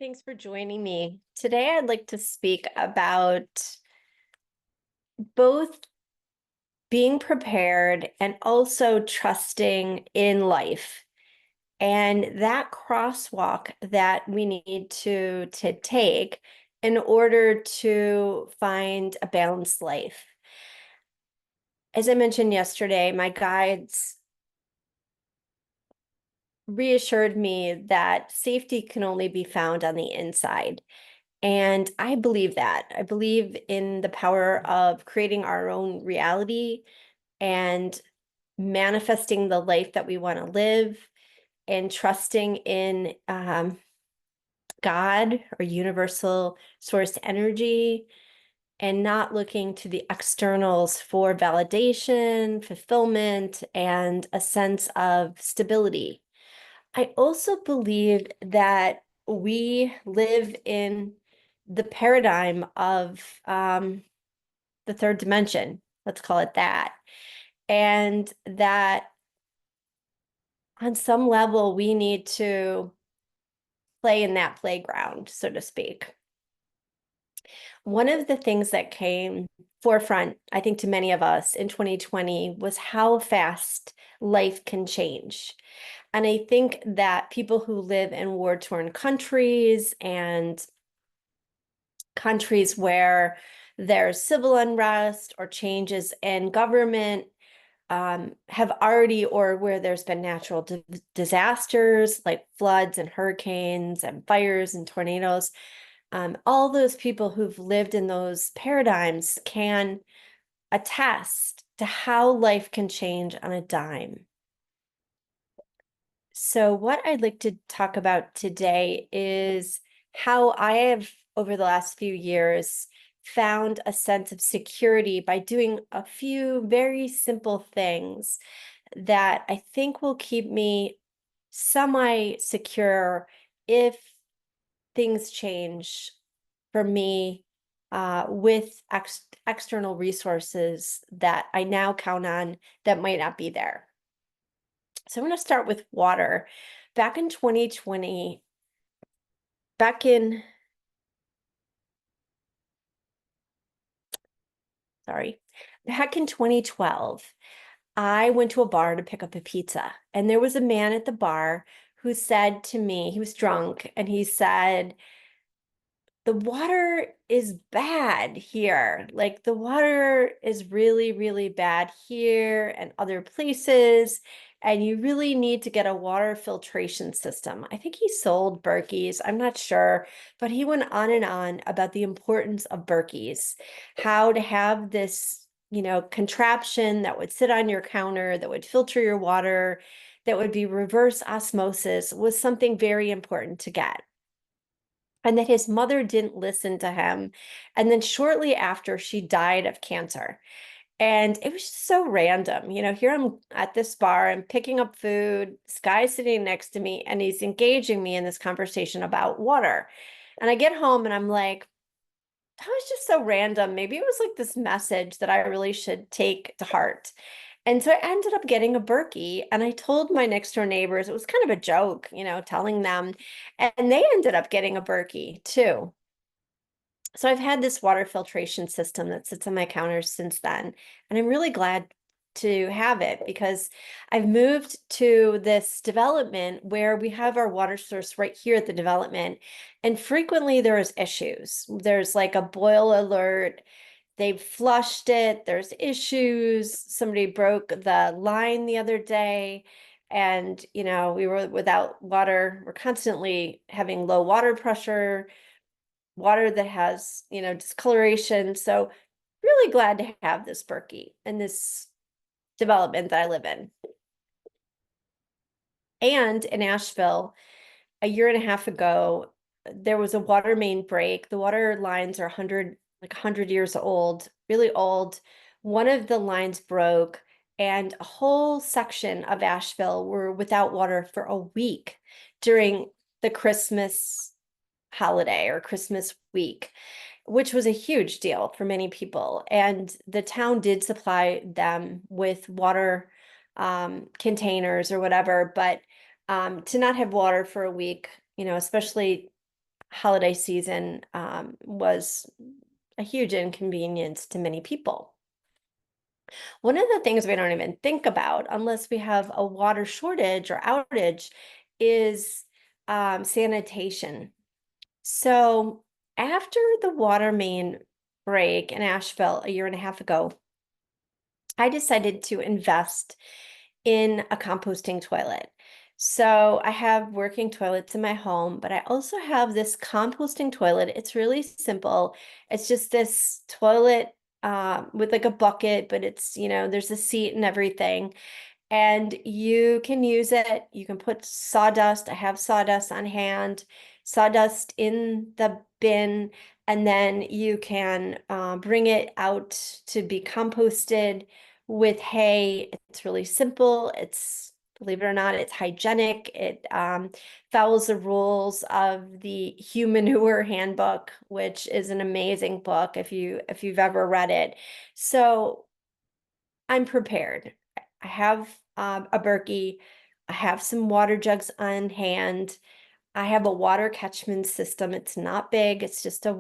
Thanks for joining me. Today, I'd like to speak about both being prepared and also trusting in life, and that crosswalk that we need to take in order to find a balanced life. As I mentioned yesterday, my guides reassured me that safety can only be found on the inside. And I believe that. I believe in the power of creating our own reality and manifesting the life that we want to live and trusting in God or universal source energy and not looking to the externals for validation, fulfillment, and a sense of stability. I also believe that we live in the paradigm of the third dimension, let's call it that, and that on some level we need to play in that playground, so to speak. One of the things that came forefront, I think, to many of us in 2020 was how fast life can change. And I think that people who live in war-torn countries and countries where there's civil unrest or changes in government have already, or where there's been natural disasters like floods and hurricanes and fires and tornadoes, all those people who've lived in those paradigms can attest to how life can change on a dime. So what I'd like to talk about today is how I have, over the last few years, found a sense of security by doing a few very simple things that I think will keep me semi-secure if things change for me with external resources that I now count on that might not be there. So I'm going to start with water. Back in 2020, back in, sorry, back in 2012, I went to a bar to pick up a pizza. And there was a man at the bar who said to me, he was drunk, and he said, the water is bad here. Like the water is really, really bad here and other places. And you really need to get a water filtration system. I think he sold Berkeys. I'm not sure, but he went on and on about the importance of Berkeys, how to have this, contraption that would sit on your counter, that would filter your water, that would be reverse osmosis was something very important to get, and that his mother didn't listen to him. And then shortly after, she died of cancer. And it was just so random. Here I'm at this bar, I'm picking up food, this guy's sitting next to me, and he's engaging me in this conversation about water. And I get home and I'm like, that was just so random. Maybe it was like this message that I really should take to heart. And so I ended up getting a Berkey, and I told my next door neighbors, it was kind of a joke, telling them, and they ended up getting a Berkey too. So I've had this water filtration system that sits on my counter since then, and I'm really glad to have it because I've moved to this development where we have our water source right here at the development, and frequently there is issues. There's like a boil alert. They've flushed it. There's issues. Somebody broke the line the other day, and we were without water. We're constantly having low water pressure, water that has, discoloration. So really glad to have this Berkey and this development that I live in. And in Asheville, a year and a half ago, there was a water main break. The water lines are 100 years old, really old. One of the lines broke, and a whole section of Asheville were without water for a week during the Christmas holiday or Christmas week, which was a huge deal for many people. And the town did supply them with water containers or whatever, but to not have water for a week, especially holiday season was a huge inconvenience to many people. One of the things we don't even think about unless we have a water shortage or outage is sanitation. So after the water main break in Asheville a year and a half ago, I decided to invest in a composting toilet. So I have working toilets in my home, but I also have this composting toilet. It's really simple. It's just this toilet with like a bucket, but it's, there's a seat and everything, and you can use it. You can put sawdust. I have sawdust on hand, sawdust in the bin, and then you can bring it out to be composted with hay. It's really simple. It's, believe it or not, it's hygienic. It follows the rules of the Humanure Handbook, which is an amazing book if you've ever read it. So I'm prepared. I have a Berkey. I have some water jugs on hand. I have a water catchment system. It's not big. It's just a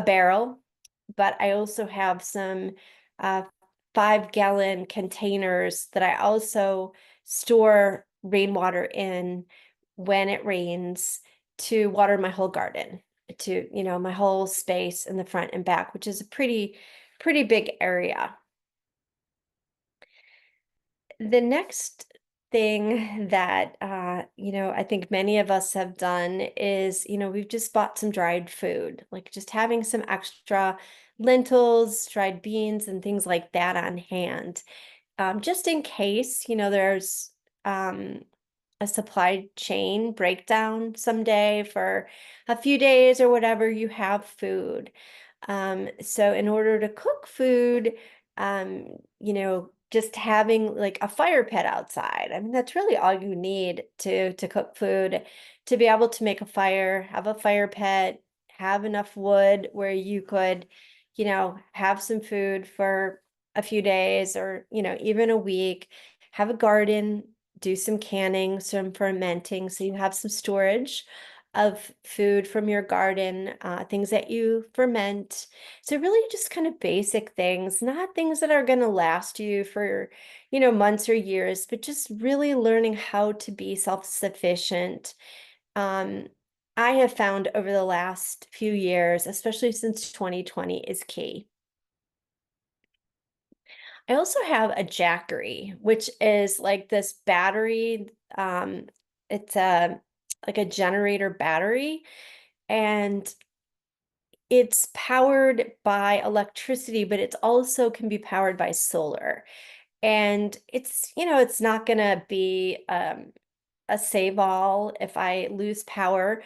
barrel. But I also have some 5-gallon containers that I also store rainwater in when it rains to water my whole garden, to, my whole space in the front and back, which is a pretty big area. The next thing that I think many of us have done is, we've just bought some dried food, like just having some extra lentils, dried beans, and things like that on hand, just in case, there's um, a supply chain breakdown someday for a few days or whatever, you have food. So in order to cook food, just having like a fire pit outside, I mean, that's really all you need to cook food, to be able to make a fire, have a fire pit, have enough wood where you could, have some food for a few days or, even a week, have a garden, do some canning, some fermenting, so you have some storage of food from your garden, things that you ferment. So really just kind of basic things, not things that are going to last you for, months or years, but just really learning how to be self-sufficient. Um, I have found over the last few years, especially since 2020, is key. I also have a Jackery, which is like this battery. It's like a generator battery, and it's powered by electricity, but it's also can be powered by solar. And it's not gonna be a save all if I lose power,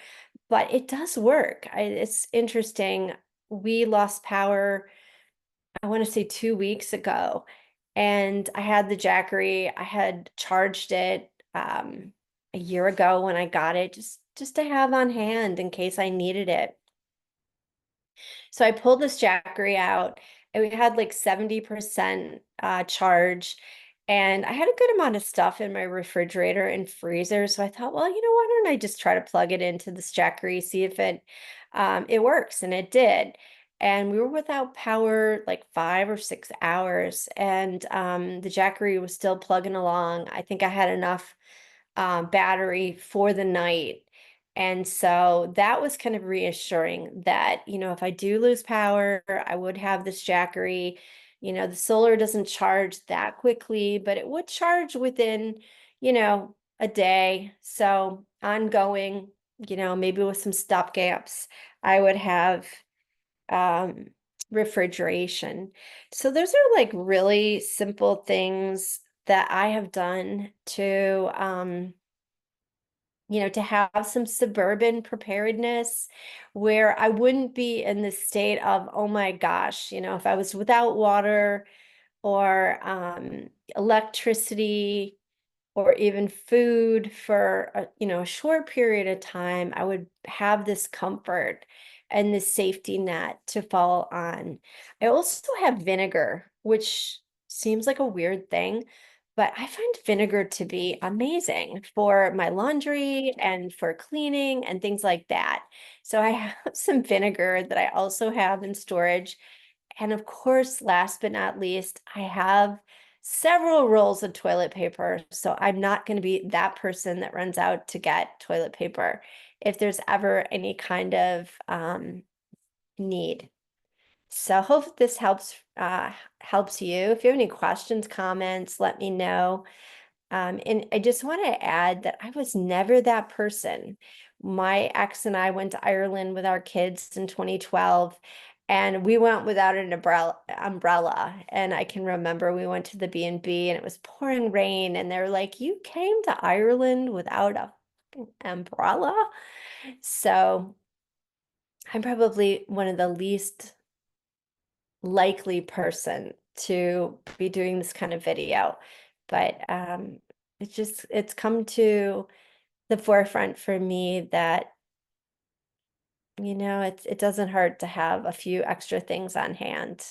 but it does work. It's interesting. We lost power, I want to say 2 weeks ago, and I had the Jackery. I had charged it a year ago when I got it, just to have on hand in case I needed it. So I pulled this Jackery out, and we had like 70% charge. And I had a good amount of stuff in my refrigerator and freezer. So I thought, well, why don't I just try to plug it into this Jackery, see if it works. And it did. And we were without power like 5 or 6 hours. And the Jackery was still plugging along. I think I had enough battery for the night. And so that was kind of reassuring that, if I do lose power, I would have this Jackery. The solar doesn't charge that quickly, but it would charge within, a day. So ongoing, maybe with some stopgaps, I would have um, refrigeration. So those are like really simple things that I have done to have some suburban preparedness where I wouldn't be in the state of, oh my gosh, if I was without water or electricity or even food for a short period of time, I would have this comfort and this safety net to fall on. I also have vinegar, which seems like a weird thing, But I find vinegar to be amazing for my laundry and for cleaning and things like that. So I have some vinegar that I also have in storage. And of course, last but not least, I have several rolls of toilet paper. So I'm not going to be that person that runs out to get toilet paper if there's ever any kind of need. So hope this helps you. If you have any questions, comments, let me know. And I just want to add that I was never that person. My ex and I went to Ireland with our kids in 2012, and we went without an umbrella. And I can remember we went to the B&B and it was pouring rain, and they're like, "You came to Ireland without a fucking umbrella?" So I'm probably one of the least likely person to be doing this kind of video, but it's come to the forefront for me that it doesn't hurt to have a few extra things on hand.